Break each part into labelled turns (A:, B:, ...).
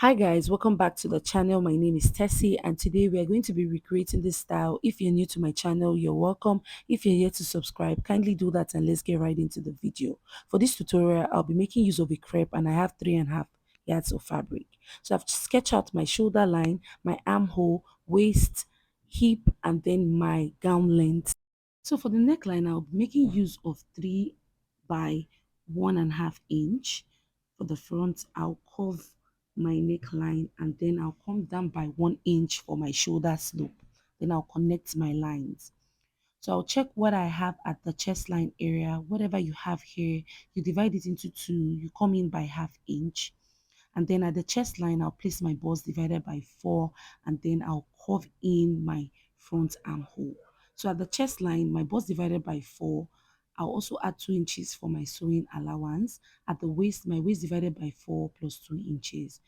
A: Hi guys, welcome back to the channel. My name is Tessie and today we are going to be recreating this style. If you're new to my channel, you're welcome. If you're here to subscribe, kindly do that and let's get right into the video. For this tutorial, I'll be making use of a crepe and I have 3.5 yards of fabric. So I've sketched out my shoulder line, my armhole, waist, hip and then my gown length. So for the neckline, I'll be making use of 3 by 1.5 inch. For the front, I'll curve my neckline and then I'll come down by 1 inch for my shoulder slope. Then I'll connect my lines. So I'll check what I have at the chest line area. Whatever you have here, you divide it into two. You come in by 1/2 inch. And then at the chest line, I'll place my bust divided by 4 and then I'll curve in my front armhole. So at the chest line, my bust divided by 4, I'll also add 2 inches for my sewing allowance. At the waist, my waist divided by 4 plus 2 inches.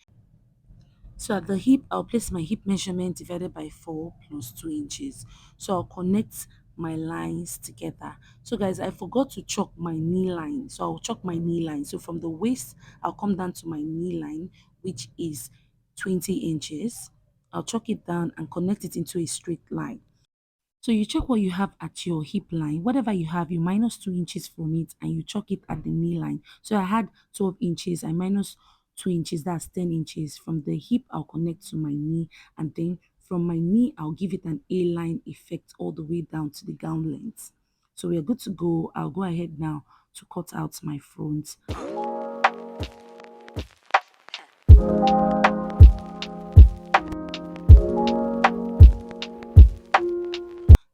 A: So at the hip, I'll place my hip measurement divided by 4 plus 2 inches. So I'll connect my lines together. So guys, I forgot to chalk my knee line. So I'll chalk my knee line. So from the waist, I'll come down to my knee line, which is 20 inches. I'll chalk it down and connect it into a straight line. So you check what you have at your hip line. Whatever you have, you minus 2 inches from it and you chalk it at the knee line. So I had 12 inches, I minus 2 inches, that's 10 inches. From the hip, I'll connect to my knee and then from my knee, I'll give it an A-line effect all the way down to the gown length. So we are good to go. I'll go ahead now to cut out my front.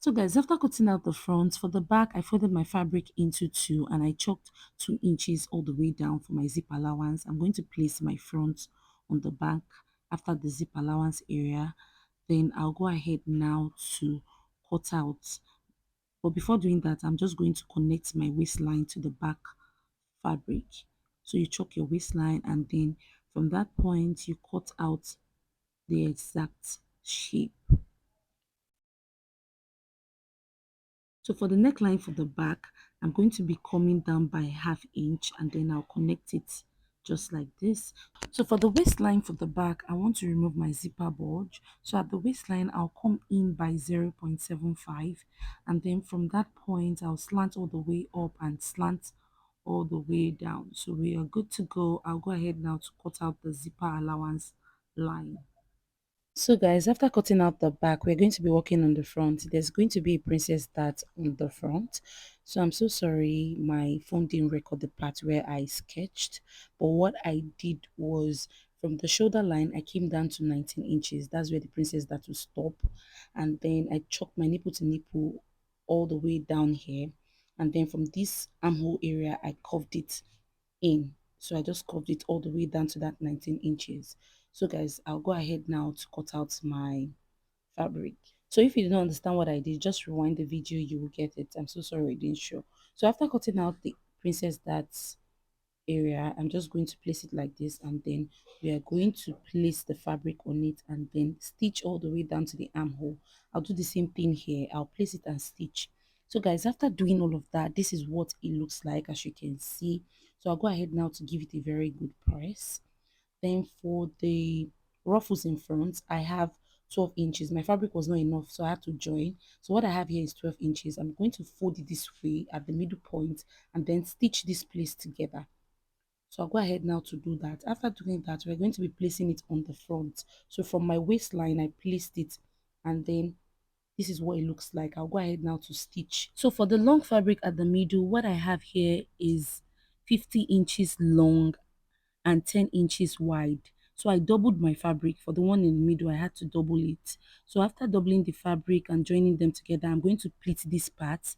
A: So guys, after cutting out the front, for the back, I folded my fabric into two and I chalked 2 inches all the way down for my zip allowance. I'm going to place my front on the back after the zip allowance area. Then I'll go ahead now to cut out. But before doing that, I'm just going to connect my waistline to the back fabric. So you chalk your waistline and then from that point, you cut out the exact shape. So for the neckline for the back, I'm going to be coming down by 1/2 inch and then I'll connect it just like this. So for the waistline for the back, I want to remove my zipper bulge. So at the waistline, I'll come in by 0.75 and then from that point, I'll slant all the way up and slant all the way down. So we are good to go. I'll go ahead now to cut out the zipper allowance line. So guys, after cutting out the back, we're going to be working on the front. There's going to be a princess dart on the front. So I'm so sorry my phone didn't record the part where I sketched. But what I did was from the shoulder line, I came down to 19 inches. That's where the princess dart will stop. And then I chalked my nipple to nipple all the way down here. And then from this armhole area, I curved it in. So I just curved it all the way down to that 19 inches. So guys, I'll go ahead now to cut out my fabric. So if you don't understand what I did, just rewind the video, you will get it. I'm so sorry I didn't show. So after cutting out the princess darts area, I'm just going to place it like this and then we are going to place the fabric on it and then stitch all the way down to the armhole. I'll do the same thing here. I'll place it and stitch. So guys, after doing all of that, this is what it looks like, as you can see. So I'll go ahead now to give it a very good press. Then for the ruffles in front, I have 12 inches. My fabric was not enough, so I had to join. So what I have here is 12 inches. I'm going to fold it this way at the middle point and then stitch this place together. So I'll go ahead now to do that. After doing that, we're going to be placing it on the front. So from my waistline, I placed it and then this is what it looks like. I'll go ahead now to stitch. So for the long fabric at the middle, what I have here is 50 inches long and 10 inches wide. So I doubled my fabric. For the one in the middle, I had to double it. So after doubling the fabric and joining them together, I'm going to pleat this part.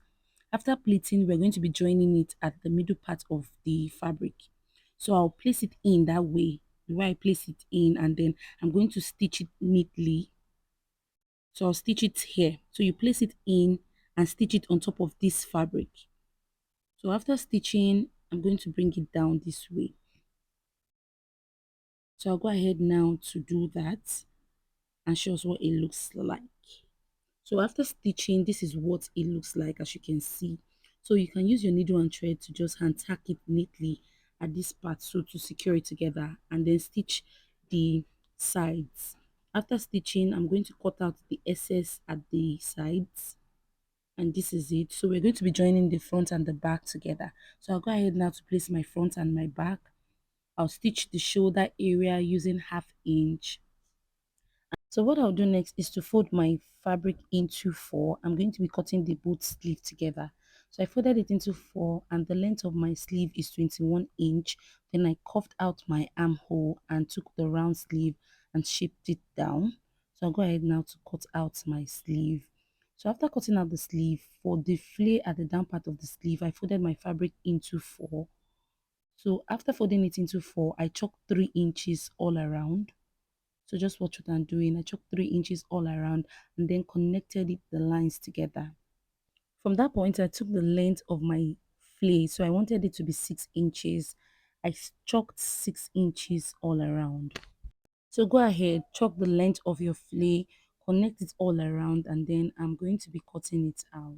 A: After pleating, we're going to be joining it at the middle part of the fabric. So I'll place it in that way, the way I place it in, and then I'm going to stitch it neatly. So I'll stitch it here. So you place it in and stitch it on top of this fabric. So after stitching, I'm going to bring it down this way. So I'll go ahead now to do that and show us what it looks like. So after stitching, this is what it looks like, as you can see. So you can use your needle and thread to just hand tack it neatly at this part so to secure it together and then stitch the sides. After stitching, I'm going to cut out the excess at the sides, and this is it. So we're going to be joining the front and the back together. So I'll go ahead now to place my front and my back. I'll stitch the shoulder area using 1/2 inch. So what I'll do next is to fold my fabric into four. I'm going to be cutting the both sleeve together. So I folded it into four, and the length of my sleeve is 21 inch. Then I cuffed out my armhole and took the round sleeve and shaped it down. So I'll go ahead now to cut out my sleeve. So after cutting out the sleeve, for the flare at the down part of the sleeve, I folded my fabric into four. So after folding it into four, I chalked 3 inches all around. So just watch what I'm doing. I chalked 3 inches all around and then connected the lines together. From that point, I took the length of my flay. So I wanted it to be 6 inches. I chalked 6 inches all around. So go ahead, chalk the length of your flay, connect it all around, and then I'm going to be cutting it out.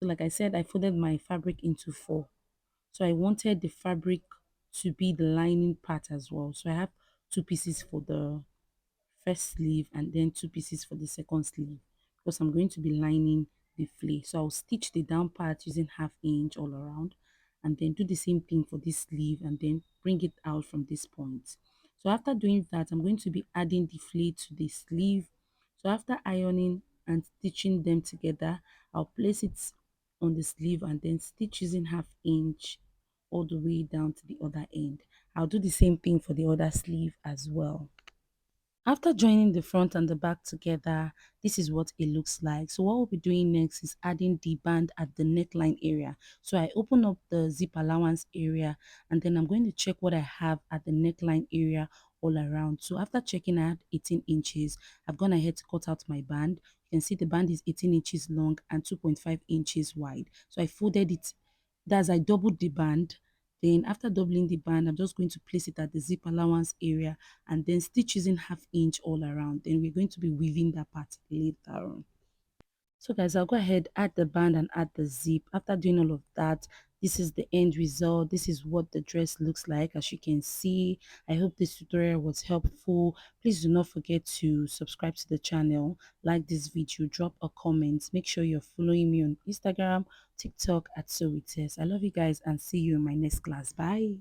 A: So like I said, I folded my fabric into four. So I wanted the fabric to be the lining part as well. So I have two pieces for the first sleeve and then two pieces for the second sleeve, because I'm going to be lining the flay. So I'll stitch the down part using 1/2 inch all around, and then do the same thing for this sleeve and then bring it out from this point. So after doing that, I'm going to be adding the flay to the sleeve. So after ironing and stitching them together, I'll place it on the sleeve and then stitch using 1/2 inch all the way down to the other end. I'll do the same thing for the other sleeve as well. After joining the front and the back together, this is what it looks like. So what we'll be doing next is adding the band at the neckline area. So I open up the zip allowance area, and then I'm going to check what I have at the neckline area all around. So after checking, I had 18 inches. I've gone ahead to cut out my band. You can see the band is 18 inches long and 2.5 inches wide. So I folded it. That's, I doubled the band. Then after doubling the band, I'm just going to place it at the zip allowance area and then stitch using 1/2 inch all around. Then we're going to be weaving that part later on. So guys, I'll go ahead, add the band and add the zip. After doing all of that, this is the end result. This is what the dress looks like. As you can see, I hope this tutorial was helpful. Please do not forget to subscribe to the channel, like this video, drop a comment. Make sure you're following me on Instagram, TikTok at So It Is. I love you guys and see you in my next class. Bye.